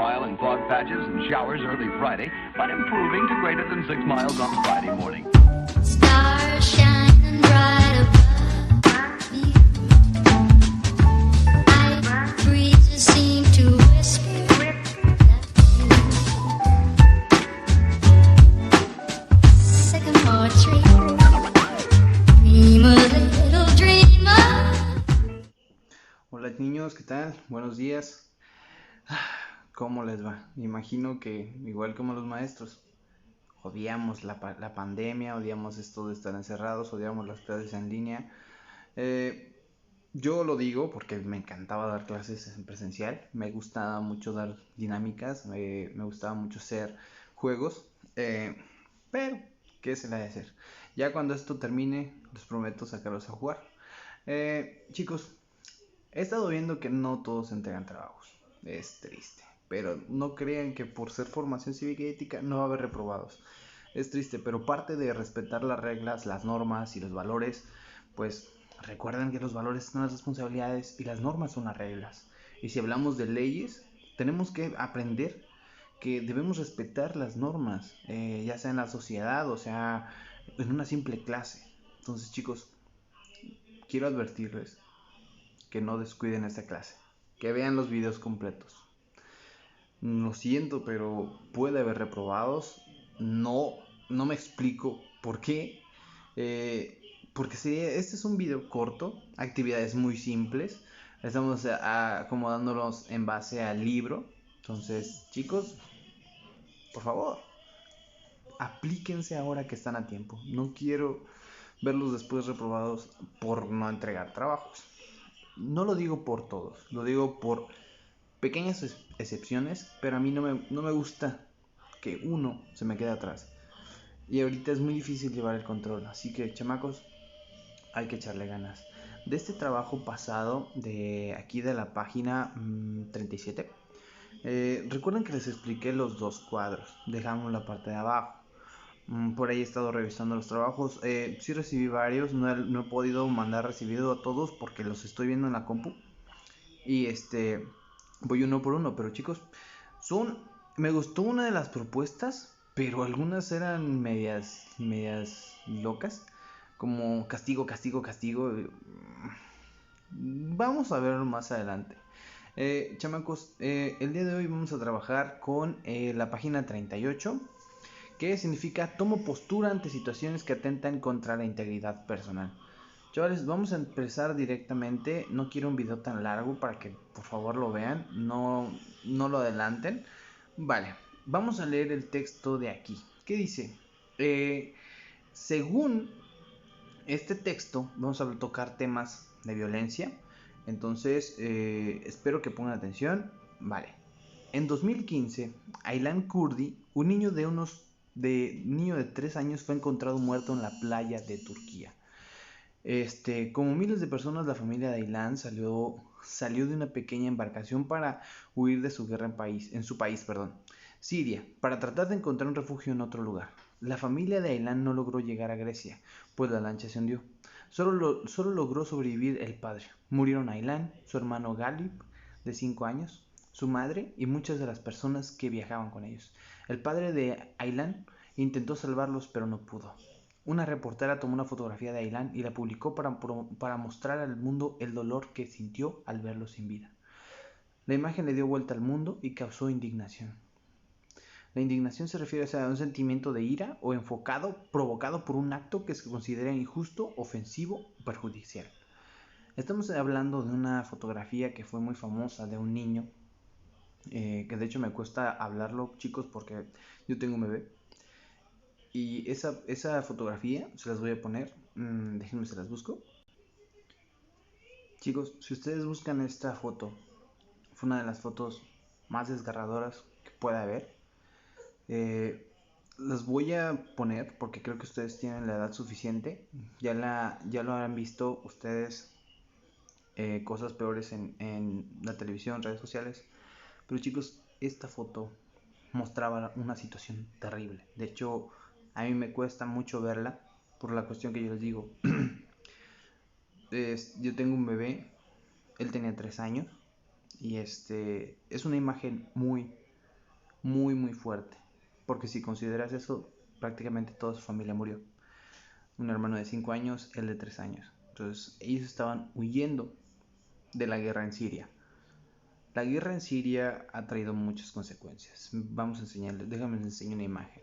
mile in fog patches and showers early Friday, but improving to greater than 6 miles on Friday morning. Stars shining bright above me. Night breezes seem to whisper sycamore tree. Dream a little dreamer. Hola niños, ¿qué tal? Buenos días. ¿Cómo les va? Me imagino que igual como los maestros, odiamos la pandemia, odiamos esto de estar encerrados, odiamos las clases en línea. Yo lo digo porque me encantaba dar clases en presencial, me gustaba mucho dar dinámicas, me gustaba mucho hacer juegos, pero ¿qué se le ha de hacer? Ya cuando esto termine, les prometo sacarlos a jugar. Chicos, he estado viendo que no todos entregan trabajos, es triste, pero no crean que por ser formación cívica y ética no va a haber reprobados. Es triste, pero parte de respetar las reglas, las normas y los valores, pues recuerden que los valores son las responsabilidades y las normas son las reglas. Y si hablamos de leyes, tenemos que aprender que debemos respetar las normas, ya sea en la sociedad o sea en una simple clase. Entonces chicos, quiero advertirles que no descuiden esta clase, que vean los videos completos. Lo siento, pero puede haber reprobados. No me explico por qué. Porque este es un video corto, actividades muy simples. Estamos acomodándolos en base al libro. Entonces, chicos, por favor, aplíquense ahora que están a tiempo. No quiero verlos después reprobados por no entregar trabajos. No lo digo por todos, lo digo por pequeñas excepciones, pero a mí no me gusta que uno se me quede atrás. Y ahorita es muy difícil llevar el control, así que chamacos, hay que echarle ganas. De este trabajo pasado, de aquí de la página 37, recuerden que les expliqué los dos cuadros, dejamos la parte de abajo. Por ahí he estado revisando los trabajos, sí recibí varios, no he podido mandar recibido a todos porque los estoy viendo en la compu. Y voy uno por uno, pero chicos, me gustó una de las propuestas, pero algunas eran medias locas, como castigo. Vamos a verlo más adelante. Chamacos, el día de hoy vamos a trabajar con la página 38, que significa tomo postura ante situaciones que atentan contra la integridad personal. Chavales, vamos a empezar directamente. No quiero un video tan largo para que por favor lo vean. No lo adelanten. Vale, vamos a leer el texto de aquí. ¿Qué dice? Según este texto, vamos a tocar temas de violencia. Entonces, espero que pongan atención. Vale. En 2015, Aylan Kurdi, un niño de 3 años, fue encontrado muerto en la playa de Turquía. Como miles de personas, la familia de Aylan salió de una pequeña embarcación para huir de su guerra en su país, Siria, para tratar de encontrar un refugio en otro lugar. La familia de Aylan no logró llegar a Grecia, pues la lancha se hundió. Solo logró sobrevivir el padre. Murieron Aylan, su hermano Galip, de 5 años, su madre y muchas de las personas que viajaban con ellos. El padre de Aylan intentó salvarlos, pero no pudo. Una reportera tomó una fotografía de Aylan y la publicó para mostrar al mundo el dolor que sintió al verlo sin vida. La imagen le dio vuelta al mundo y causó indignación. La indignación se refiere a un sentimiento de ira o provocado por un acto que se considera injusto, ofensivo o perjudicial. Estamos hablando de una fotografía que fue muy famosa de un niño, que de hecho me cuesta hablarlo, chicos, porque yo tengo un bebé. Y esa fotografía se las voy a poner. Déjenme se las busco. Chicos, si ustedes buscan esta foto, fue una de las fotos más desgarradoras que pueda haber. Las voy a poner porque creo que ustedes tienen la edad suficiente. Ya lo han visto ustedes, cosas peores en la televisión, redes sociales. Pero chicos, esta foto mostraba una situación terrible. De hecho, a mí me cuesta mucho verla por la cuestión que yo les digo. Yo tengo un bebé, él tenía 3 años y es una imagen muy, muy muy fuerte, porque si consideras eso, prácticamente toda su familia murió. Un hermano de 5 años, él de 3 años. Entonces ellos estaban huyendo de la guerra en Siria. La guerra en Siria ha traído muchas consecuencias. Vamos a enseñarles, déjame les enseñar una imagen.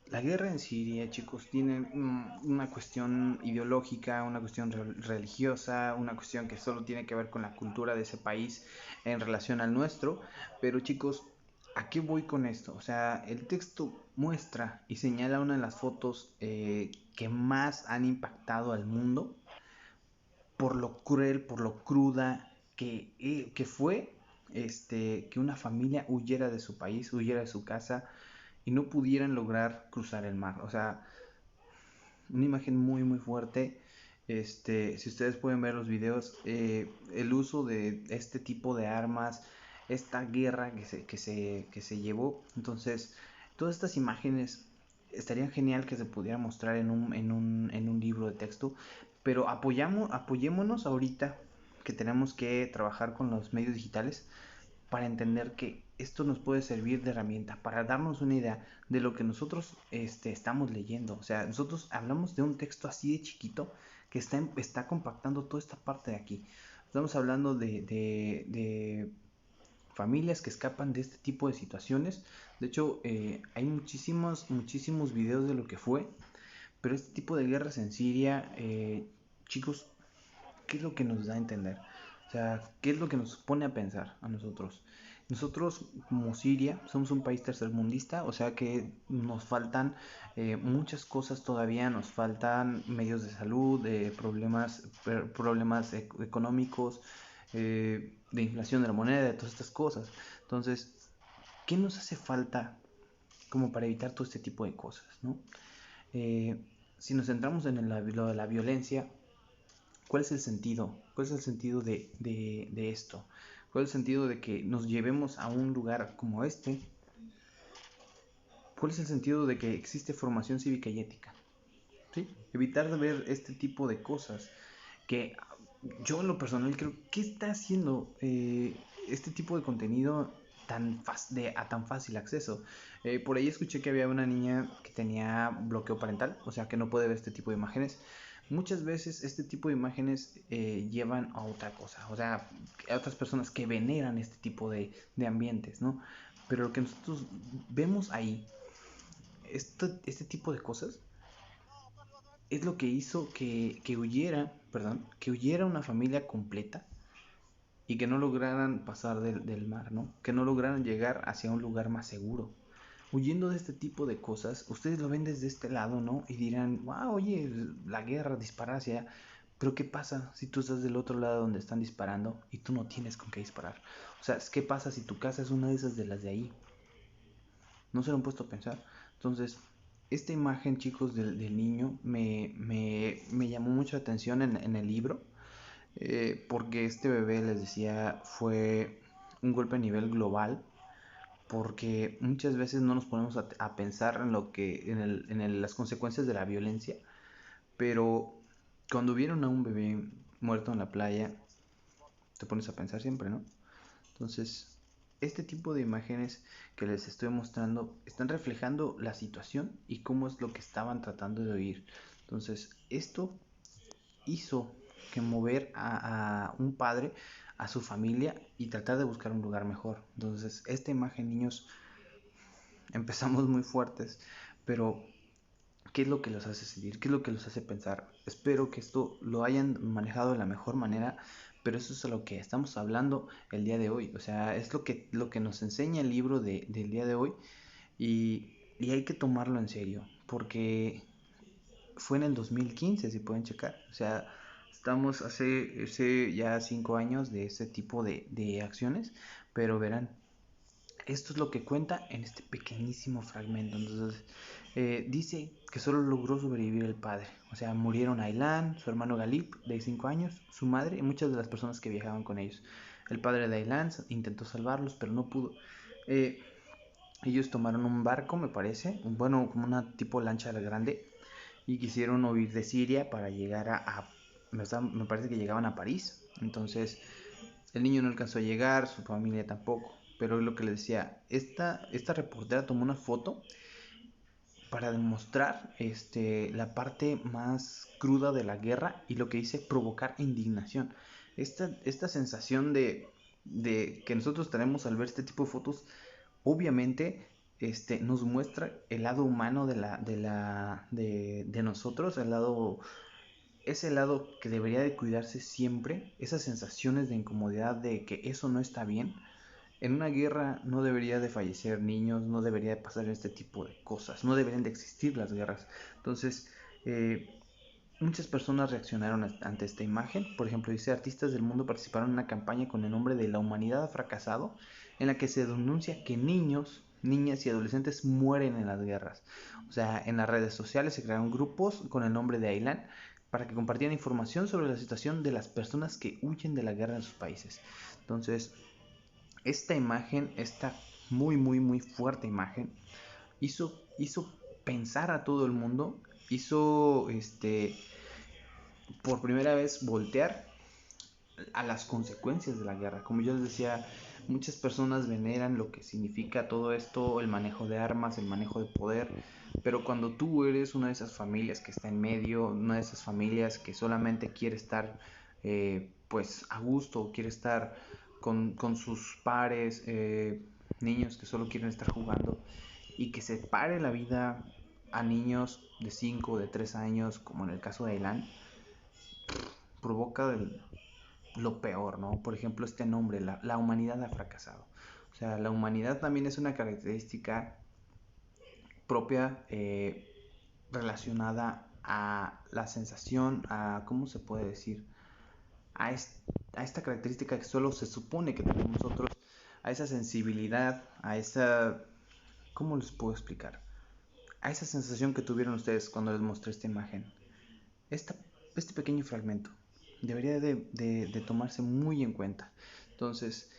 La guerra en Siria, chicos, tiene una cuestión ideológica, una cuestión religiosa, una cuestión que solo tiene que ver con la cultura de ese país en relación al nuestro. Pero chicos, ¿a qué voy con esto? O sea, el texto muestra y señala una de las fotos que más han impactado al mundo por lo cruel, por lo cruda que fue que una familia huyera de su país, huyera de su casa y no pudieran lograr cruzar el mar. O sea, una imagen muy muy fuerte. Si ustedes pueden ver los videos, el uso de este tipo de armas, esta guerra que se llevó. Entonces, todas estas imágenes estarían genial que se pudiera mostrar en un libro de texto, pero apoyémonos ahorita que tenemos que trabajar con los medios digitales para entender que esto nos puede servir de herramienta para darnos una idea de lo que nosotros estamos leyendo. O sea, nosotros hablamos de un texto así de chiquito que está compactando toda esta parte de aquí. Estamos hablando de familias que escapan de este tipo de situaciones. De hecho, hay muchísimos videos de lo que fue, pero este tipo de guerras en Siria, chicos, ¿qué es lo que nos da a entender? O sea, ¿qué es lo que nos pone a pensar a nosotros? Nosotros, como Siria, somos un país tercermundista, o sea que nos faltan muchas cosas todavía, nos faltan medios de salud, problemas económicos, de inflación de la moneda, de todas estas cosas. Entonces, ¿qué nos hace falta como para evitar todo este tipo de cosas, ¿no? Eh, si nos centramos en lo de la violencia, ¿cuál es el sentido? ¿Cuál es el sentido de esto? ¿Cuál es el sentido de que nos llevemos a un lugar como este? ¿Cuál es el sentido de que existe formación cívica y ética? ¿Sí? Evitar de ver este tipo de cosas que yo en lo personal creo, ¿qué está haciendo este tipo de contenido a tan fácil acceso? Por ahí escuché que había una niña que tenía bloqueo parental, o sea que no puede ver este tipo de imágenes. Muchas veces este tipo de imágenes llevan a otra cosa, o sea, a otras personas que veneran este tipo de ambientes, ¿no? Pero lo que nosotros vemos ahí, este tipo de cosas, es lo que hizo que huyera una familia completa y que no lograran pasar del mar, ¿no? Que no lograran llegar hacia un lugar más seguro. Huyendo de este tipo de cosas, ustedes lo ven desde este lado, ¿no? Y dirán, wow, oye, la guerra, disparar hacia allá. Pero ¿qué pasa si tú estás del otro lado donde están disparando y tú no tienes con qué disparar? O sea, ¿qué pasa si tu casa es una de esas de las de ahí? No se lo han puesto a pensar. Entonces, esta imagen, chicos, del niño me llamó mucho la atención en el libro, porque este bebé, les decía, fue un golpe a nivel global, porque muchas veces no nos ponemos a pensar en lo que, las consecuencias de la violencia, pero cuando vieron a un bebé muerto en la playa, te pones a pensar siempre, ¿no? Entonces, este tipo de imágenes que les estoy mostrando están reflejando la situación y cómo es lo que estaban tratando de oír. Entonces, esto hizo que mover a un padre, a su familia y tratar de buscar un lugar mejor. Entonces, esta imagen, niños, empezamos muy fuertes, pero ¿qué es lo que los hace sentir? ¿Qué es lo que los hace pensar? Espero que esto lo hayan manejado de la mejor manera, pero eso es a lo que estamos hablando el día de hoy. O sea, es lo que nos enseña el libro del día de hoy y hay que tomarlo en serio, porque fue en el 2015, si pueden checar. O sea, estamos hace ya 5 años de ese tipo de acciones, pero verán, esto es lo que cuenta en este pequeñísimo fragmento. Entonces, dice que solo logró sobrevivir el padre. O sea, murieron Aylan, su hermano Galip, de 5 años, su madre y muchas de las personas que viajaban con ellos. El padre de Aylan intentó salvarlos, pero no pudo. Ellos tomaron un barco, me parece, bueno, como una tipo lancha grande, y quisieron huir de Siria para llegar me parece que llegaban a París. Entonces, El niño no alcanzó a llegar, su familia tampoco. Pero es lo que le decía, esta reportera tomó una foto para demostrar la parte más cruda de la guerra y lo que dice provocar indignación. Esta sensación de que nosotros tenemos al ver este tipo de fotos, obviamente nos muestra el lado humano de nosotros, ese lado que debería de cuidarse siempre, esas sensaciones de incomodidad de que eso no está bien. En una guerra no debería de fallecer niños, no debería de pasar este tipo de cosas, no deberían de existir las guerras. Entonces, eh, muchas personas reaccionaron ante esta imagen. Por ejemplo, dice, artistas del mundo participaron en una campaña con el nombre de La humanidad ha fracasado, en la que se denuncia que niños, niñas y adolescentes mueren en las guerras. O sea, en las redes sociales se crearon grupos con el nombre de Aylan para que compartieran información sobre la situación de las personas que huyen de la guerra en sus países. Entonces, esta imagen, esta muy, muy, muy fuerte imagen, hizo pensar a todo el mundo, hizo por primera vez voltear a las consecuencias de la guerra. Como yo les decía, muchas personas veneran lo que significa todo esto, el manejo de armas, el manejo de poder, pero cuando tú eres una de esas familias que está en medio, una de esas familias que solamente quiere estar pues a gusto, quiere estar con sus pares, niños que solo quieren estar jugando, y que se pare la vida a niños de 5 de 3 años, como en el caso de Aylan, provoca lo peor, ¿no? Por ejemplo, este nombre, la humanidad ha fracasado. O sea, la humanidad también es una característica propia relacionada a la sensación, a, ¿cómo se puede decir? A esta característica que solo se supone que tenemos nosotros, a esa sensibilidad, a esa... ¿Cómo les puedo explicar? A esa sensación que tuvieron ustedes cuando les mostré esta imagen. Esta, este pequeño fragmento debería de tomarse muy en cuenta. Entonces,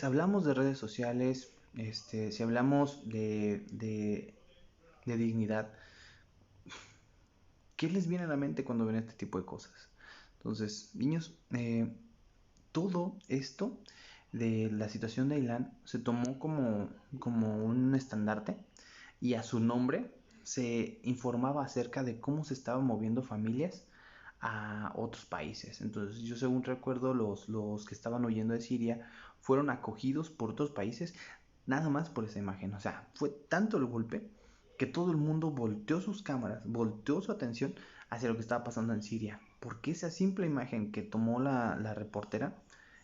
hablamos de redes sociales, si hablamos de dignidad, ¿qué les viene a la mente cuando ven este tipo de cosas? Entonces, niños, todo esto de la situación de Aylan se tomó como un estandarte y a su nombre se informaba acerca de cómo se estaban moviendo familias a otros países. Entonces, yo según recuerdo, los que estaban huyendo de Siria fueron acogidos por otros países nada más por esa imagen. O sea, fue tanto el golpe que todo el mundo volteó sus cámaras, volteó su atención hacia lo que estaba pasando en Siria. Porque esa simple imagen que tomó la reportera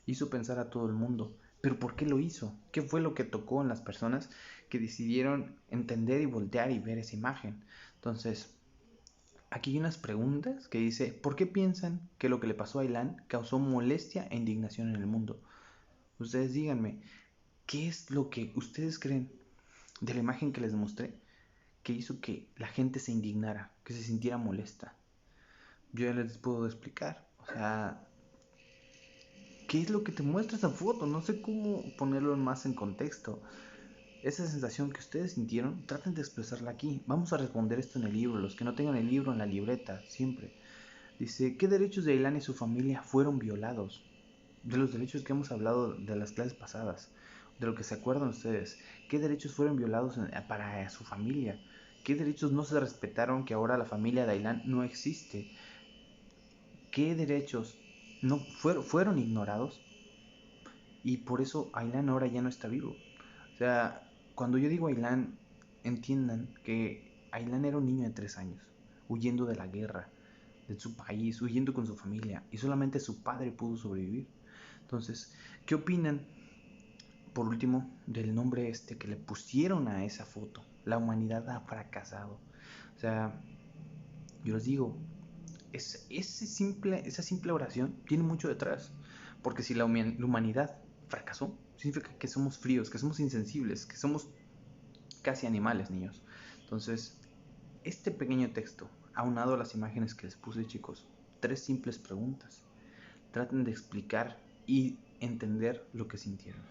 hizo pensar a todo el mundo. Pero ¿por qué lo hizo? ¿Qué fue lo que tocó en las personas que decidieron entender y voltear y ver esa imagen? Entonces, aquí hay unas preguntas que dice, ¿por qué piensan que lo que le pasó a Aylan causó molestia e indignación en el mundo? Ustedes díganme, ¿qué es lo que ustedes creen de la imagen que les mostré que hizo que la gente se indignara, que se sintiera molesta? Yo ya les puedo explicar, o sea, ¿qué es lo que te muestra esa foto? No sé cómo ponerlo más en contexto. Esa sensación que ustedes sintieron, traten de expresarla aquí. Vamos a responder esto en el libro, los que no tengan el libro en la libreta, siempre. Dice, ¿qué derechos de Aylan y su familia fueron violados? De los derechos que hemos hablado de las clases pasadas, de lo que se acuerdan ustedes. ¿Qué derechos fueron violados para su familia? ¿Qué derechos no se respetaron que ahora la familia de Aylan no existe? ¿Qué derechos no fueron ignorados? Y por eso Aylan ahora ya no está vivo. O sea, cuando yo digo Aylan, entiendan que Aylan era un niño de 3 años, huyendo de la guerra, de su país, huyendo con su familia, y solamente su padre pudo sobrevivir. Entonces, ¿qué opinan, por último, del nombre que le pusieron a esa foto? La humanidad ha fracasado. O sea, yo les digo, esa simple oración tiene mucho detrás. Porque si la humanidad fracasó, significa que somos fríos, que somos insensibles, que somos casi animales, niños. Entonces, este pequeño texto, aunado a las imágenes que les puse, chicos, 3 simples preguntas. Traten de explicar y entender lo que sintieron.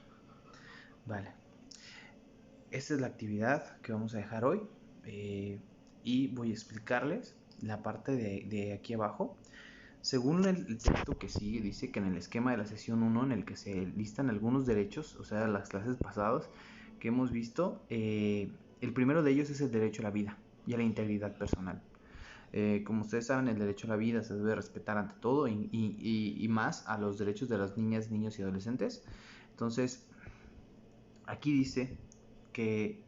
Vale. Esta es la actividad que vamos a dejar hoy. Y voy a explicarles la parte de aquí abajo. Según el texto que sigue, dice que en el esquema de la sesión 1, en el que se listan algunos derechos, o sea, las clases pasadas que hemos visto, el primero de ellos es el derecho a la vida y a la integridad personal. Como ustedes saben, el derecho a la vida se debe respetar ante todo y más a los derechos de las niñas, niños y adolescentes. Entonces, aquí dice que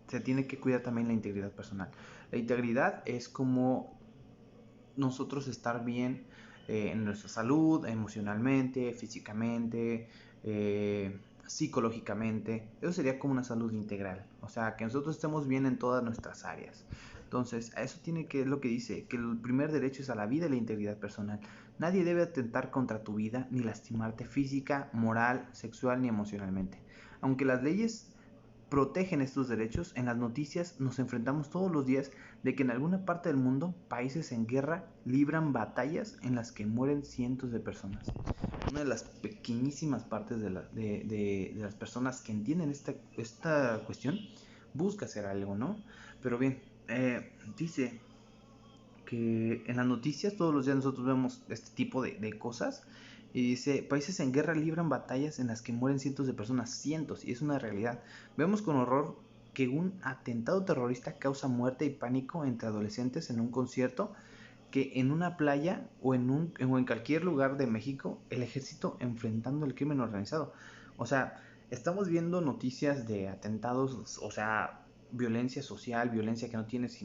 se tiene que cuidar también la integridad personal. La integridad es como nosotros estar bien en nuestra salud, emocionalmente, físicamente, psicológicamente. Eso sería como una salud integral. O sea, que nosotros estemos bien en todas nuestras áreas. Entonces, a eso tiene que, es lo que dice, que el primer derecho es a la vida y la integridad personal. Nadie debe atentar contra tu vida ni lastimarte física, moral, sexual ni emocionalmente. Aunque las leyes protegen estos derechos, en las noticias nos enfrentamos todos los días de que en alguna parte del mundo países en guerra libran batallas en las que mueren cientos de personas. Una de las pequeñísimas partes de las personas que entienden esta cuestión busca hacer algo, ¿no? Pero bien, dice que en las noticias todos los días nosotros vemos este tipo de cosas. Y dice, países en guerra libran batallas en las que mueren cientos de personas, cientos, y es una realidad. Vemos con horror que un atentado terrorista causa muerte y pánico entre adolescentes en un concierto, que en una playa o en cualquier lugar de México, el ejército enfrentando el crimen organizado. O sea, estamos viendo noticias de atentados, o sea, violencia social, violencia que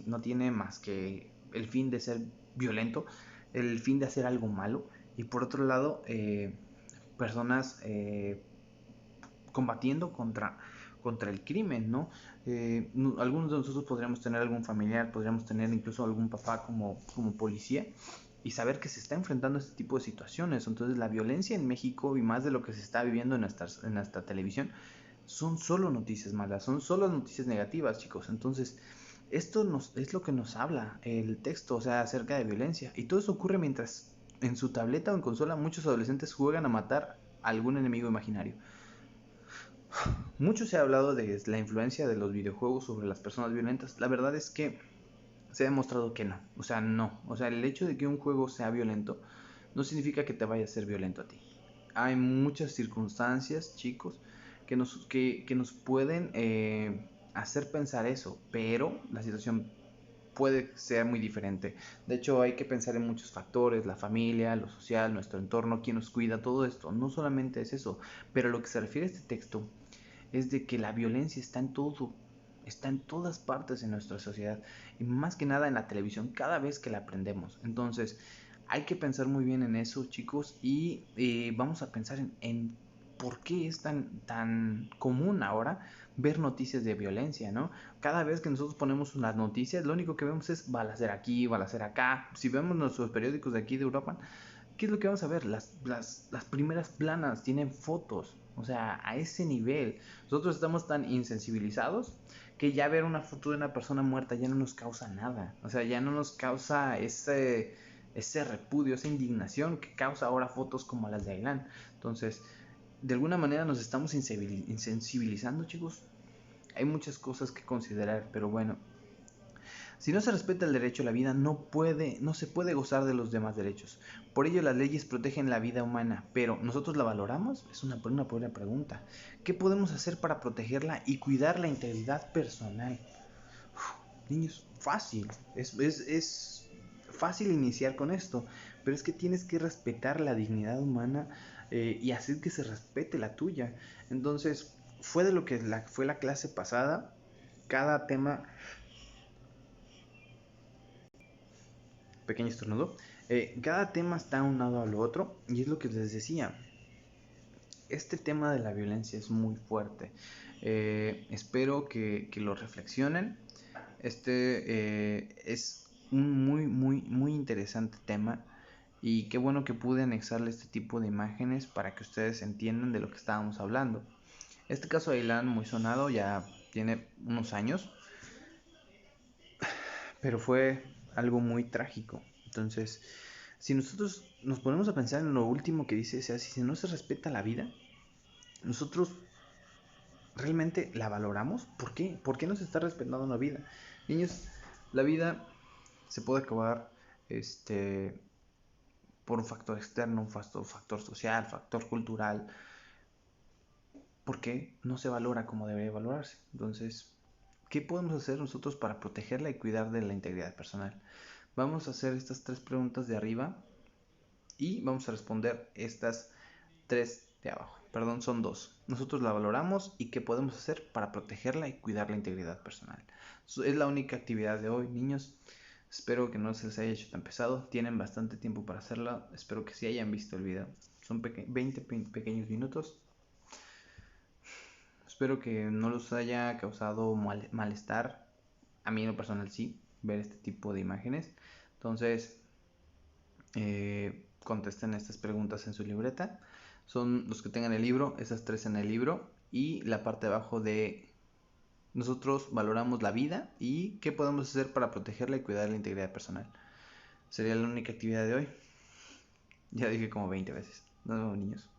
no tiene más que el fin de ser violento, el fin de hacer algo malo. Y por otro lado, personas combatiendo contra el crimen, ¿no? Algunos de nosotros podríamos tener algún familiar, podríamos tener incluso algún papá como policía y saber que se está enfrentando a este tipo de situaciones. Entonces la violencia en México y más de lo que se está viviendo en nuestra televisión son solo noticias malas, son solo noticias negativas, chicos. Entonces es lo que nos habla el texto, o sea, acerca de violencia. Y todo eso ocurre mientras en su tableta o en consola muchos adolescentes juegan a matar a algún enemigo imaginario. Mucho se ha hablado de la influencia de los videojuegos sobre las personas violentas. La verdad es que se ha demostrado que no. O sea, no. O sea, el hecho de que un juego sea violento no significa que te vaya a ser violento a ti. Hay muchas circunstancias, chicos, que nos pueden hacer pensar eso, pero la situación puede ser muy diferente. De hecho, hay que pensar en muchos factores, la familia, lo social, nuestro entorno, quién nos cuida, todo esto. No solamente es eso, pero lo que se refiere a este texto es de que la violencia está en todo, está en todas partes en nuestra sociedad y más que nada en la televisión cada vez que la aprendemos. Entonces hay que pensar muy bien en eso, chicos, y vamos a pensar en por qué es tan común ahora ver noticias de violencia, ¿no? Cada vez que nosotros ponemos unas noticias, lo único que vemos es balacera aquí, balacera acá. Si vemos nuestros periódicos de aquí de Europa, ¿qué es lo que vamos a ver? Las primeras planas tienen fotos, o sea, a ese nivel. Nosotros estamos tan insensibilizados que ya ver una foto de una persona muerta ya no nos causa nada. O sea, ya no nos causa ese repudio, esa indignación que causa ahora fotos como las de Ailán. Entonces, de alguna manera nos estamos insensibilizando, chicos. Hay muchas cosas que considerar, pero bueno, si no se respeta el derecho a la vida, no se puede gozar de los demás derechos. Por ello las leyes protegen la vida humana, pero ¿nosotros la valoramos? Es una buena pregunta. ¿Qué podemos hacer para protegerla y cuidar la integridad personal? Niños, fácil. Es fácil iniciar con esto, pero es que tienes que respetar la dignidad humana y hacer que se respete la tuya. Entonces, fue de lo que fue la clase pasada. Cada tema pequeño estornudo. Cada tema está unado a lo otro y es lo que les decía. Este tema de la violencia es muy fuerte. Espero que lo reflexionen. Es un muy interesante tema y qué bueno que pude anexarle este tipo de imágenes para que ustedes entiendan de lo que estábamos hablando. Este caso de Ailán, muy sonado, ya tiene unos años, pero fue algo muy trágico. Entonces, si nosotros nos ponemos a pensar en lo último que dice, o sea, si no se respeta la vida, nosotros realmente la valoramos. ¿Por qué? ¿Por qué no se está respetando la vida? Niños, la vida se puede acabar por un factor externo, un factor social, factor cultural, porque no se valora como debería valorarse. Entonces, ¿qué podemos hacer nosotros para protegerla y cuidar de la integridad personal? Vamos a hacer estas 3 preguntas de arriba y vamos a responder estas 3 de abajo. Perdón, son 2. Nosotros la valoramos y qué podemos hacer para protegerla y cuidar la integridad personal. Es la única actividad de hoy, niños. Espero que no se les haya hecho tan pesado. Tienen bastante tiempo para hacerla. Espero que sí hayan visto el video. Son 20 pequeños minutos. Espero que no los haya causado malestar. A mí en lo personal sí, ver este tipo de imágenes. Entonces, contesten estas preguntas en su libreta. Son los que tengan el libro, esas 3 en el libro. Y la parte de abajo de nosotros valoramos la vida y qué podemos hacer para protegerla y cuidar la integridad personal. Sería la única actividad de hoy. Ya dije como 20 veces. Nos vemos, niños.